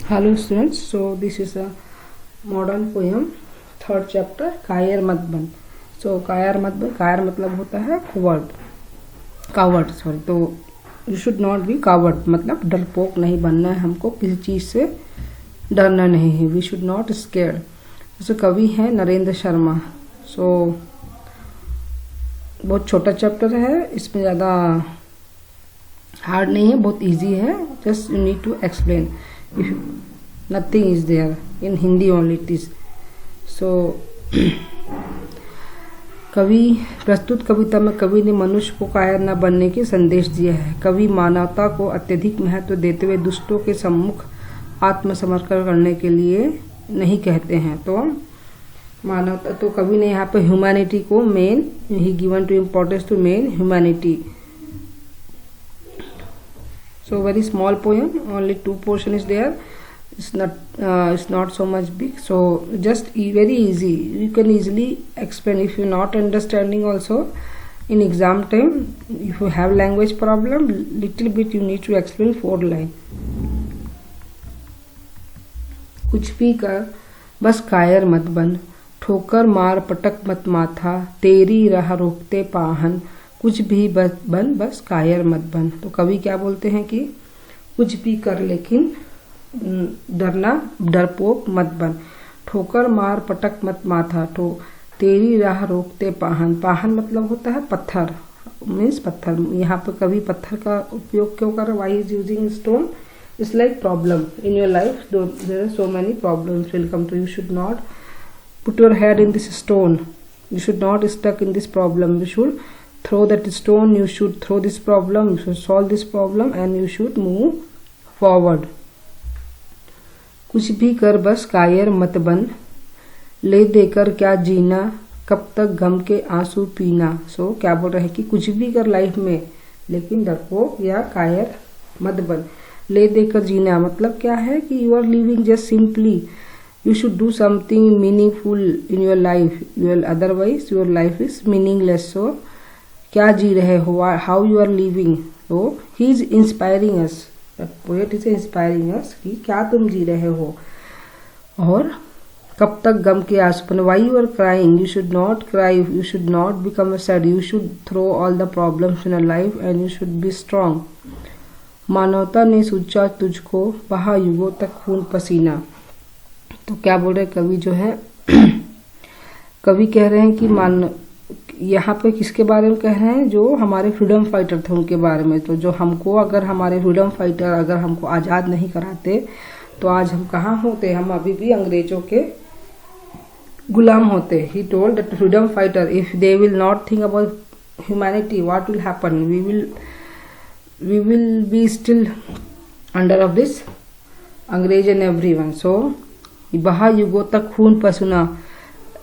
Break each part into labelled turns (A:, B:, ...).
A: Hello students, so this is a modern poem, third chapter, कायर मत बन. So कायर मत बन, कायर मतलब होता है कावर्ड सॉरी. तो you should not B coward मतलब डरपोक नहीं बनना है, हमको किसी चीज़ से डरना नहीं है. We should not scared. जैसे कवि हैं नरेंद्र शर्मा. सो बहुत छोटा चैप्टर है, इसमें ज़्यादा हार्ड नहीं है, बहुत इजी है. Just you need to explain. Nothing is there in Hindi only it is. So कवि प्रस्तुत कविता में कवि ने मनुष्य को कायर न बनने के संदेश दिया है. कवि मानवता को अत्यधिक महत्व देते हुए दुष्टों के सम्मुख आत्मसमर्पण करने के लिए नहीं कहते हैं. तो मानवता, तो कवि ने यहाँ पे ह्यूमैनिटी को मेन ही given to importance to main humanity. So very small poem, only 2 portion is there. It's not so much big. So just very easy. You can easily explain if you're not understanding. Also, in exam time, if you have language problem, little bit you need to explain 4 line. कुछ भी कर बस कायर मत बन, ठोकर मार पटक मत माथा, तेरी राह रोकते पाहन, कुछ भी बन बस कायर मत बन. तो कवि क्या बोलते हैं कि कुछ भी कर लेकिन डरपोक मत बन, ठोकर मार पटक मत माथा, तेरी राह रोकते पाहन. पाहन मतलब होता है पत्थर, मीन्स पत्थर. यहाँ पे कवि पत्थर का उपयोग क्यों कर रहा है? Why is using stone? It's like problem in your life. There are so many problems will come too. You should not put your head in this stone. You should not stuck in this problem. You should throw that stone. You should throw this problem, you should solve this problem and you should move forward. कुछ भी कर बस कायर मत बन, ले देकर क्या जीना, कब तक गम के आंसू पीना. सो क्या बोल रहे हैं कि कुछ भी कर लाइफ में लेकिन डरपोक या कायर मत बन. ले देकर जीना मतलब क्या है कि you are living just simply. You should do something meaningful in your life. Otherwise your life is meaningless. So क्या जी रहे हो, हाउ यू आर लिविंग. तो he is inspiring us, poet is inspiring us कि क्या तुम जी रहे हो. और कब तक गम के आंसू, why you are crying. You should not cry, you should not become sad. You should throw all the problems in your life and you should be strong. मानवता ने सोचा तुझको, बहा युगों तक खून पसीना. तो क्या बोल रहे कवि जो है कवि कह रहे हैं कि यहाँ पे किसके बारे में कह रहे हैं? जो हमारे फ्रीडम फाइटर थे उनके बारे में. तो जो हमको, अगर हमारे फ्रीडम फाइटर अगर हमको आज़ाद नहीं कराते तो आज हम कहाँ होते? हम अभी भी अंग्रेजों के गुलाम होते. He told that freedom fighter if they will not think about humanity what will happen. We will be still under of this अंग्रेज एंड एवरीवन. सो बहा युगों तक खून पसीना.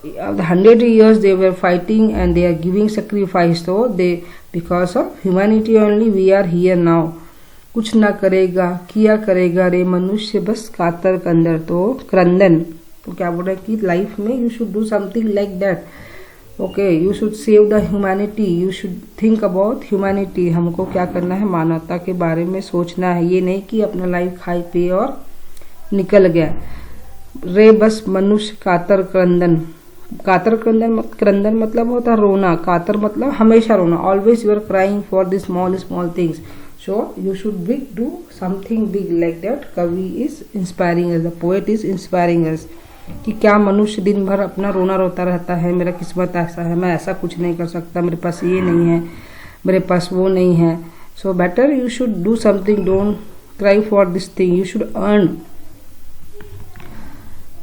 A: 100 years they were fighting and they are giving sacrifice. So they, because of humanity only we are here now. कुछ ना करेगा किया करेगा रे मनुष्य बस कातर कंदर. तो क्रंदन. तो क्या बोल रहा है कि लाइफ में you should do something like that. Okay, you should save the humanity. You should think about humanity. हमको क्या करना है? मानवता के बारे में सोचना है. ये नहीं कि अपना लाइफ खाई पिए और निकल गया. रे बस मनुष्य कातर क्रंदन. कातर क्रंदन मतलब होता है रोना. कातर मतलब हमेशा रोना. Always you are crying for the small things. So you should do something big like that. कवि is inspiring us, the poet is inspiring us कि क्या मनुष्य दिन भर अपना रोना रोता रहता है, मेरा किस्मत ऐसा है, मैं ऐसा कुछ नहीं कर सकता, मेरे पास ये नहीं है, मेरे पास वो नहीं है. So better you should do something. Don't cry for this thing. You should earn.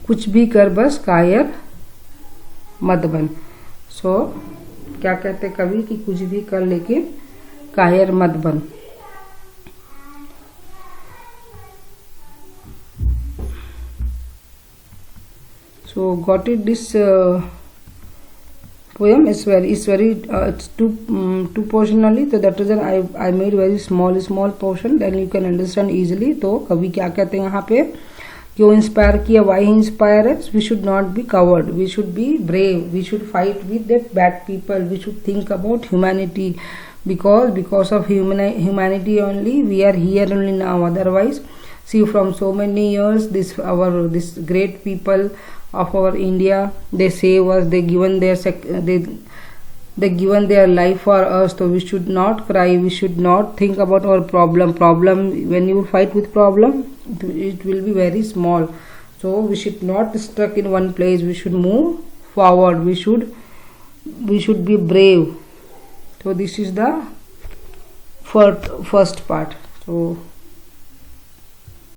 A: कुछ भी कर बस कायर मत बन. सो क्या कहते कवि कि कुछ भी कर लेकिन कायर मत बन. So got it? This poem is very it's two portion only. So that is I made very small portion, then you can understand easily. तो कवि क्या कहते हैं यहाँ पे, क्यों इंस्पायर किया, वाई ही इंस्पायर है. We should not be coward, we should be brave, we should fight with that bad people, we should think about humanity. because of humanity only we are here only now. Otherwise See, from so many years, this great people of our India, they save us, they given they given their life for us. So we should not cry, we should not think about our problem. When you fight with problem, it will be very small. So we should not stuck in one place, we should move forward, we should be brave. So this is the first part. So